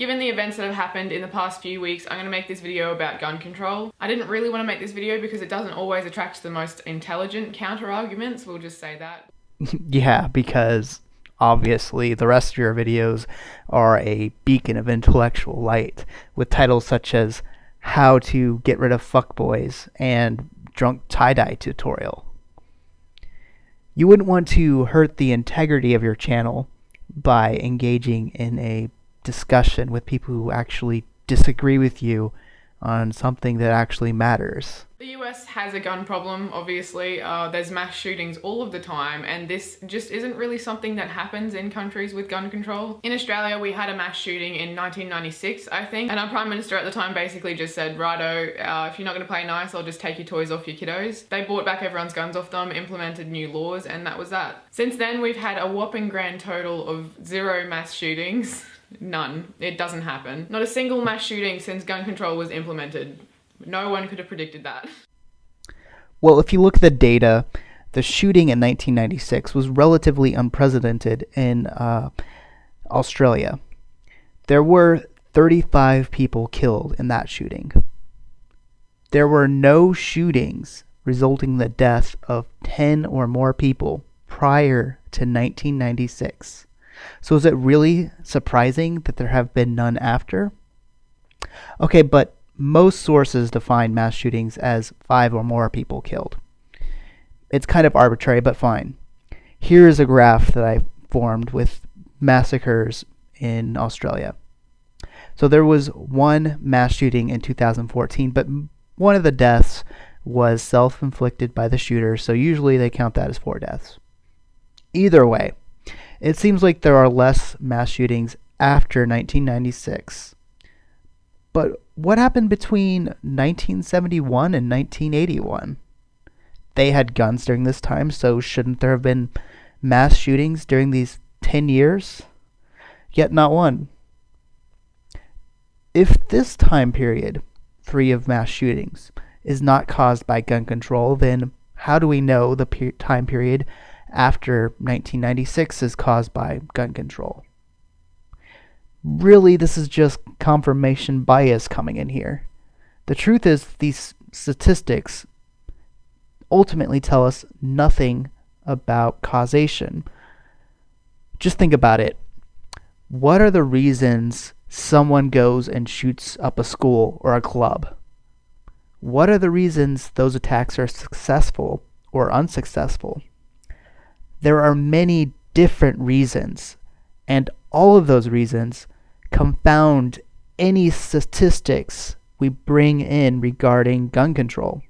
Given the events that have happened in the past few weeks, I'm going to make this video about gun control. I didn't really want to make this video because it doesn't always attract the most intelligent counter-arguments, we'll just say that. Yeah, because obviously the rest of your videos are a beacon of intellectual light with titles such as How to Get Rid of Fuckboys and Drunk Tie-Dye Tutorial. You wouldn't want to hurt the integrity of your channel by engaging in a discussion with people who actually disagree with you on something that actually matters. The US has a gun problem, obviously. There's mass shootings all of the time, and this just isn't really something that happens in countries with gun control. In Australia, we had a mass shooting in 1996, I think, and our Prime Minister at the time basically just said, righto, if you're not going to play nice, I'll just take your toys off your kiddos. They bought back everyone's guns off them, implemented new laws, and that was that. Since then, we've had a whopping grand total of 0 mass shootings. None. It doesn't happen. Not a single mass shooting since gun control was implemented. No one could have predicted that. Well, if you look at the data, the shooting in 1996 was relatively unprecedented in Australia. There were 35 people killed in that shooting. There were no shootings resulting in the death of 10 or more people prior to 1996. So is it really surprising that there have been none after? Okay, but most sources define mass shootings as 5 or more people killed. It's kind of arbitrary, but fine. Here's a graph that I formed with massacres in Australia. So there was one mass shooting in 2014, but one of the deaths was self-inflicted by the shooter, so usually they count that as 4 deaths. Either way, it seems like there are less mass shootings after 1996. But what happened between 1971 and 1981? They had guns during this time, so shouldn't there have been mass shootings during these 10 years? Yet not one. If this time period, free of mass shootings, is not caused by gun control, then how do we know the time period after 1996 is caused by gun control? Really, this is just confirmation bias coming in here. The truth is, these statistics ultimately tell us nothing about causation. Just think about it. What are the reasons someone goes and shoots up a school or a club? What are the reasons those attacks are successful or unsuccessful? There are many different reasons, and all of those reasons confound any statistics we bring in regarding gun control.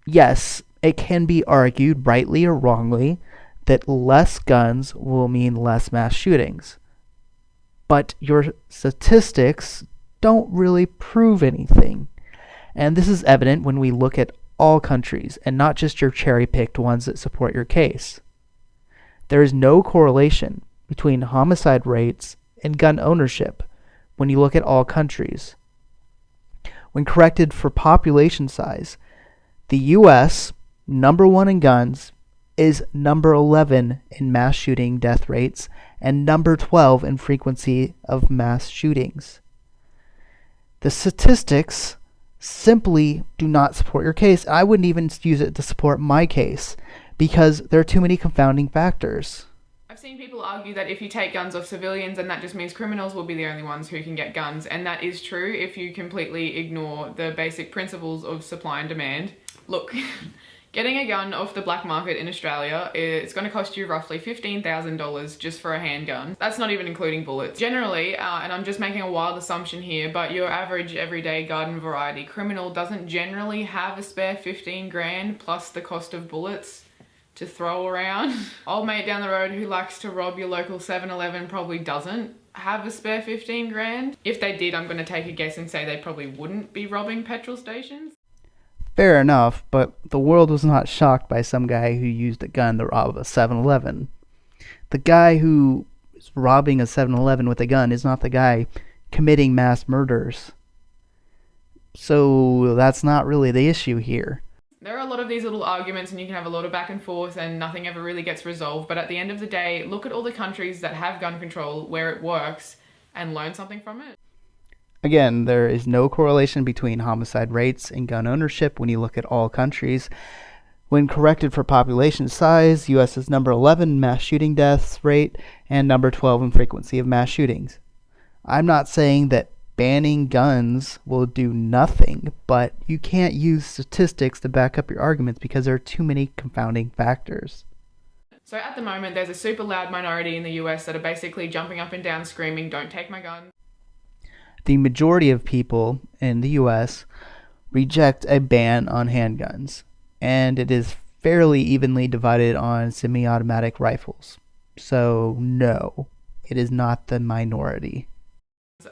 Yes, it can be argued, rightly or wrongly, that less guns will mean less mass shootings. But your statistics don't really prove anything. And this is evident when we look at all countries, and not just your cherry-picked ones that support your case. There is no correlation between homicide rates and gun ownership when you look at all countries. When corrected for population size, the US, number 1 in guns, is number 11 in mass shooting death rates and number 12 in frequency of mass shootings. The statistics simply do not support your case. I wouldn't even use it to support my case because there are too many confounding factors. I've seen people argue that if you take guns off civilians, then that just means criminals will be the only ones who can get guns, and that is true if you completely ignore the basic principles of supply and demand. Look, getting a gun off the black market in Australia, it's going to cost you roughly $15,000 just for a handgun. That's not even including bullets. Generally, and I'm just making a wild assumption here, but your average everyday garden variety criminal doesn't generally have a spare 15 grand plus the cost of bullets to throw around. Old mate down the road who likes to rob your local 7-Eleven probably doesn't have a spare 15 grand. If they did, I'm going to take a guess and say they probably wouldn't be robbing petrol stations. Fair enough, but the world was not shocked by some guy who used a gun to rob a 7-Eleven. The guy who is robbing a 7-Eleven with a gun is not the guy committing mass murders. So that's not really the issue here. There are a lot of these little arguments and you can have a lot of back and forth and nothing ever really gets resolved, but at the end of the day, look at all the countries that have gun control where it works and learn something from it? Again, there is no correlation between homicide rates and gun ownership when you look at all countries. When corrected for population size, U.S. is number 11 in mass shooting deaths rate and number 12 in frequency of mass shootings. I'm not saying that banning guns will do nothing, but you can't use statistics to back up your arguments because there are too many confounding factors. So at the moment, there's a super loud minority in the US that are basically jumping up and down screaming, "Don't take my gun." The majority of people in the U.S. reject a ban on handguns, and it is fairly evenly divided on semi-automatic rifles. So no, it is not the minority.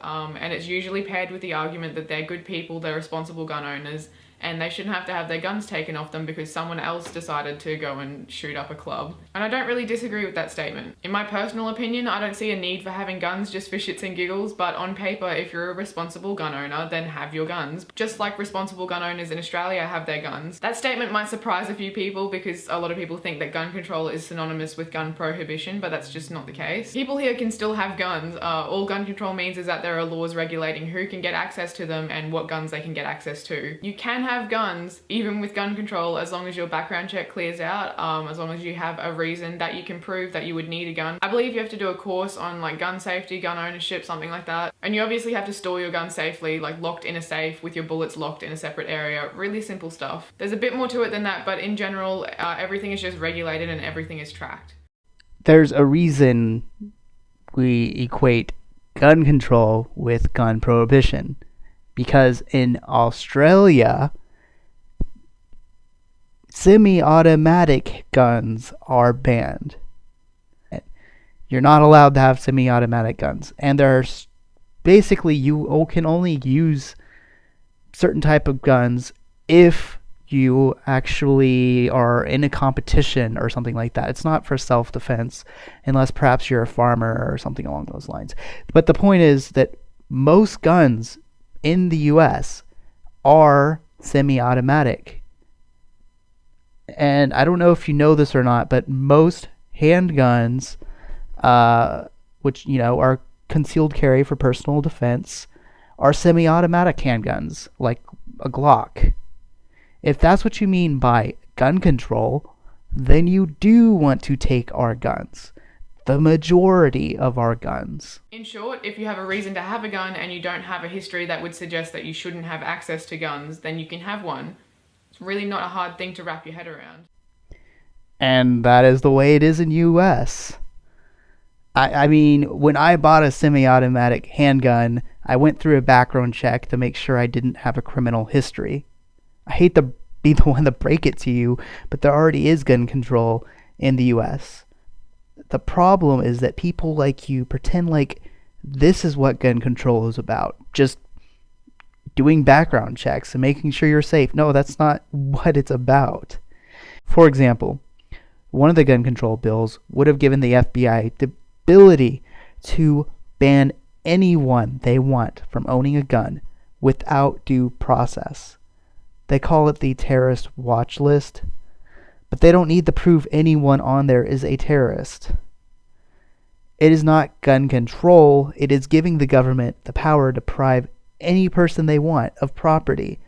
And it's usually paired with the argument that they're good people, they're responsible gun owners, and they shouldn't have to have their guns taken off them because someone else decided to go and shoot up a club. And I don't really disagree with that statement. In my personal opinion, I don't see a need for having guns just for shits and giggles, but on paper, if you're a responsible gun owner, then have your guns. Just like responsible gun owners in Australia have their guns. That statement might surprise a few people because a lot of people think that gun control is synonymous with gun prohibition, but that's just not the case. People here can still have guns. All gun control means is that there are laws regulating who can get access to them and what guns they can get access to. You can have guns even with gun control as long as your background check clears out, as long as you have a reason that you can prove that you would need a gun. I believe you have to do a course on like gun safety, gun ownership, something like that. And you obviously have to store your gun safely, like locked in a safe with your bullets locked in a separate area. Really simple stuff. There's a bit more to it than that, but in general, everything is just regulated and everything is tracked. There's a reason we equate gun control with gun prohibition, because in Australia, semi-automatic guns are banned. You're not allowed to have semi-automatic guns, and there's basically you can only use certain type of guns if you actually are in a competition or something like that. It's not for self-defense unless perhaps you're a farmer or something along those lines. But the point is that most guns in the US are semi-automatic. And I don't know if you know this or not, but most handguns, which, are concealed carry for personal defense, are semi-automatic handguns, like a Glock. If that's what you mean by gun control, then you do want to take our guns. The majority of our guns. In short, if you have a reason to have a gun and you don't have a history that would suggest that you shouldn't have access to guns, then you can have one. It's really not a hard thing to wrap your head around. And that is the way it is in US. I mean, when I bought a semi-automatic handgun, I went through a background check to make sure I didn't have a criminal history. I hate to be the one to break it to you, but there already is gun control in the US. The problem is that people like you pretend like this is what gun control is about. Just doing background checks and making sure you're safe. No, that's not what it's about. For example, one of the gun control bills would have given the FBI the ability to ban anyone they want from owning a gun without due process. They call it the terrorist watch list, but they don't need to prove anyone on there is a terrorist. It is not gun control, it is giving the government the power to deprive any person they want of property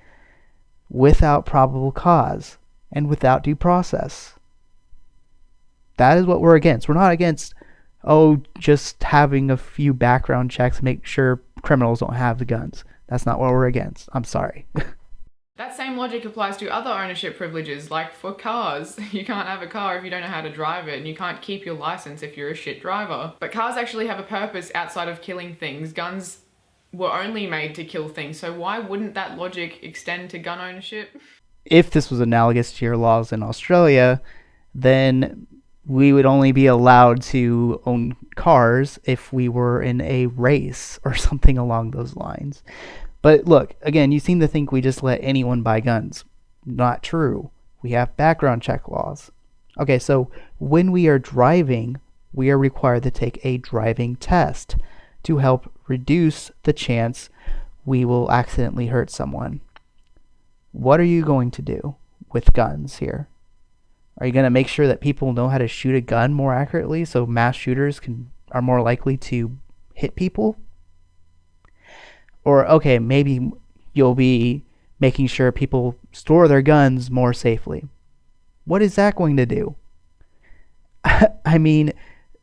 without probable cause and without due process. That is what we're against. We're not against, just having a few background checks to make sure criminals don't have the guns. That's not what we're against. I'm sorry. That same logic applies to other ownership privileges, like for cars. You can't have a car if you don't know how to drive it, and you can't keep your license if you're a shit driver. But cars actually have a purpose outside of killing things. Guns were only made to kill things, so why wouldn't that logic extend to gun ownership? If this was analogous to your laws in Australia, then we would only be allowed to own cars if we were in a race or something along those lines. But look, again, you seem to think we just let anyone buy guns. Not true. We have background check laws. Okay, so when we are driving, we are required to take a driving test to help reduce the chance we will accidentally hurt someone. What are you going to do with guns here? Are you going to make sure that people know how to shoot a gun more accurately so mass shooters are more likely to hit people? Or, okay, maybe you'll be making sure people store their guns more safely. What is that going to do? I mean,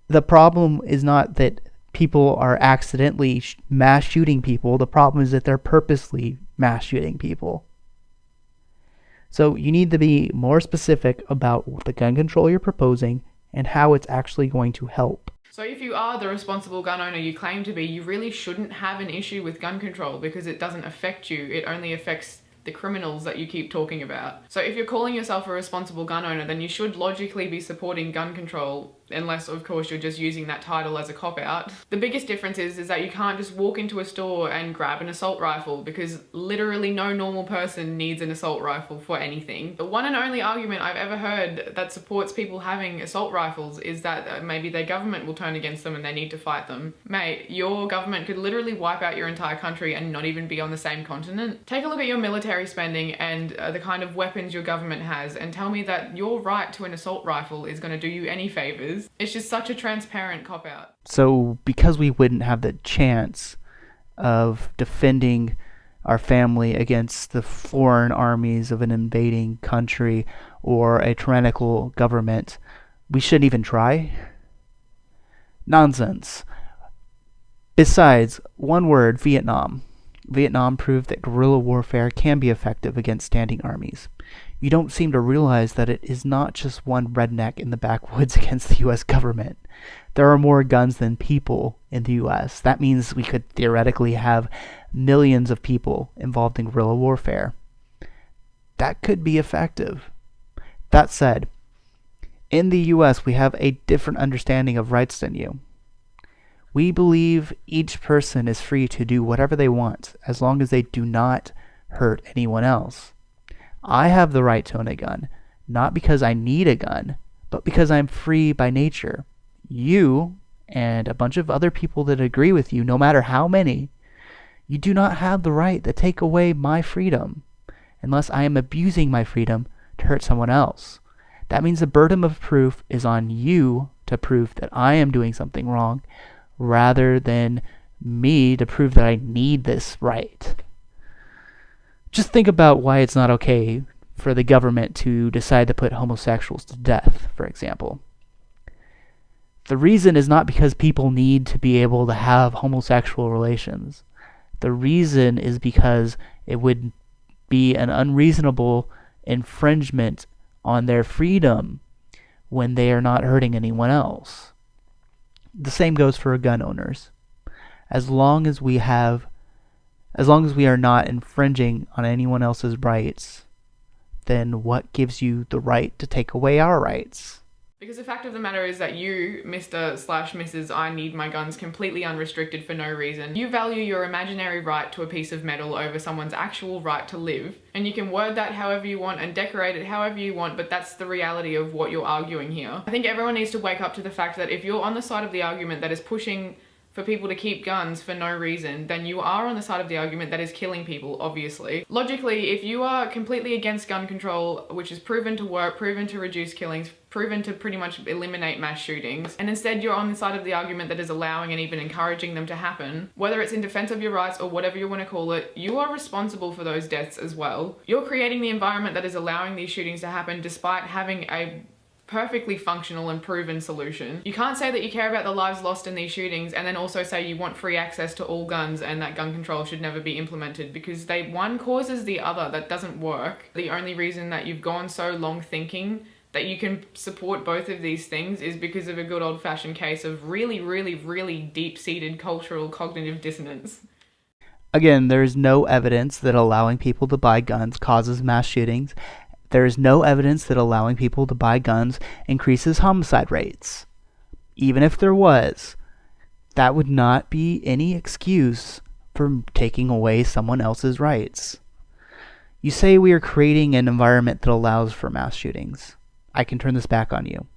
the problem is not that people are accidentally mass shooting people. The problem is that they're purposely mass shooting people. So you need to be more specific about the gun control you're proposing and how it's actually going to help. So if you are the responsible gun owner you claim to be, you really shouldn't have an issue with gun control because it doesn't affect you. It only affects the criminals that you keep talking about. So if you're calling yourself a responsible gun owner, then you should logically be supporting gun control, unless of course you're just using that title as a cop-out. The biggest difference is that you can't just walk into a store and grab an assault rifle, because literally no normal person needs an assault rifle for anything. The one and only argument I've ever heard that supports people having assault rifles is that maybe their government will turn against them and they need to fight them. Mate, your government could literally wipe out your entire country and not even be on the same continent. Take a look at your military spending and the kind of weapons your government has, and tell me that your right to an assault rifle is going to do you any favors. It's just such a transparent cop-out. So because we wouldn't have the chance of defending our family against the foreign armies of an invading country or a tyrannical government, we shouldn't even try? Nonsense. Besides, one word, Vietnam. Vietnam proved that guerrilla warfare can be effective against standing armies. You don't seem to realize that it is not just one redneck in the backwoods against the U.S. government. There are more guns than people in the U.S. That means we could theoretically have millions of people involved in guerrilla warfare. That could be effective. That said, in the U.S. we have a different understanding of rights than you. We believe each person is free to do whatever they want as long as they do not hurt anyone else. I have the right to own a gun, not because I need a gun, but because I'm free by nature. You, and a bunch of other people that agree with you, no matter how many, you do not have the right to take away my freedom unless I am abusing my freedom to hurt someone else. That means the burden of proof is on you to prove that I am doing something wrong, rather than me to prove that I need this right. Just think about why it's not okay for the government to decide to put homosexuals to death, for example. The reason is not because people need to be able to have homosexual relations. The reason is because it would be an unreasonable infringement on their freedom when they are not hurting anyone else. The same goes for gun owners. As long as we are not infringing on anyone else's rights, then what gives you the right to take away our rights? Because the fact of the matter is that you, Mr./Mrs. I need my guns completely unrestricted for no reason. You value your imaginary right to a piece of metal over someone's actual right to live. And you can word that however you want and decorate it however you want, but that's the reality of what you're arguing here. I think everyone needs to wake up to the fact that if you're on the side of the argument that is pushing for people to keep guns for no reason, then you are on the side of the argument that is killing people, obviously. Logically, if you are completely against gun control, which is proven to work, proven to reduce killings, proven to pretty much eliminate mass shootings, and instead you're on the side of the argument that is allowing and even encouraging them to happen, whether it's in defense of your rights or whatever you want to call it, you are responsible for those deaths as well. You're creating the environment that is allowing these shootings to happen despite having a perfectly functional and proven solution. You can't say that you care about the lives lost in these shootings and then also say you want free access to all guns and that gun control should never be implemented, because one causes the other. That doesn't work. The only reason that you've gone so long thinking that you can support both of these things is because of a good old-fashioned case of really, really, really deep-seated cultural cognitive dissonance. Again, there is no evidence that allowing people to buy guns causes mass shootings. There is no evidence that allowing people to buy guns increases homicide rates. Even if there was, that would not be any excuse for taking away someone else's rights. You say we are creating an environment that allows for mass shootings. I can turn this back on you.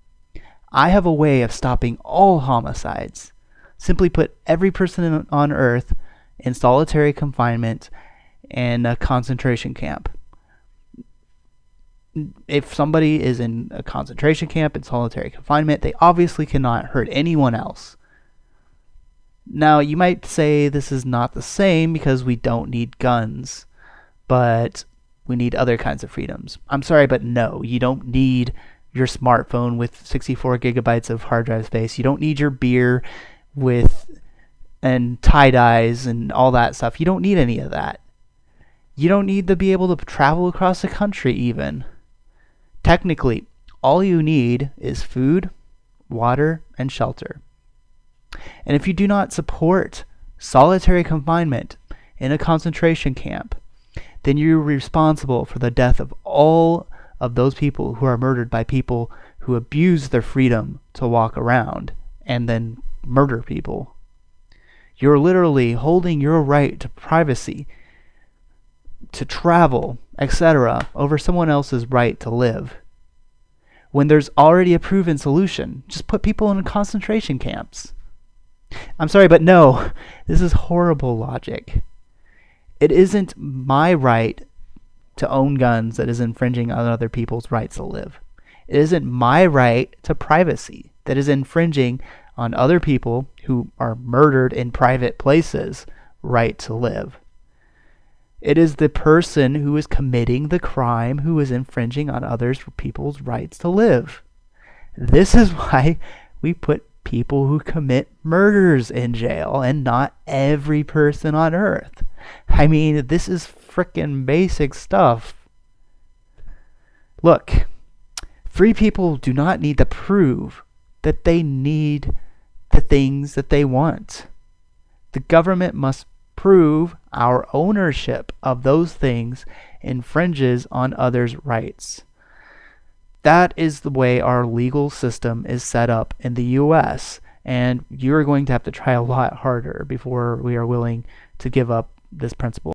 I have a way of stopping all homicides. Simply put every person on Earth in solitary confinement in a concentration camp. If somebody is in a concentration camp in solitary confinement, they obviously cannot hurt anyone else. Now, you might say this is not the same because we don't need guns, but we need other kinds of freedoms. I'm sorry, but no, you don't need your smartphone with 64 gigabytes of hard drive space. You don't need your beer with and tie dyes and all that stuff. You don't need any of that. You don't need to be able to travel across the country even. Technically, all you need is food, water, and shelter. And if you do not support solitary confinement in a concentration camp, then you're responsible for the death of all of those people who are murdered by people who abuse their freedom to walk around and then murder people. You're literally holding your right to privacy, to travel, etc., over someone else's right to live. When there's already a proven solution, just put people in concentration camps. I'm sorry, but no, this is horrible logic. It isn't my right to own guns that is infringing on other people's rights to live. It isn't my right to privacy that is infringing on other people who are murdered in private places' right to live. It is the person who is committing the crime who is infringing on others people's rights to live. This is why we put people who commit murders in jail and not every person on earth. I mean, this is frickin' basic stuff. Look, free people do not need to prove that they need the things that they want. The government must prove our ownership of those things infringes on others' rights. That is the way our legal system is set up in the US, and you're going to have to try a lot harder before we are willing to give up this principle.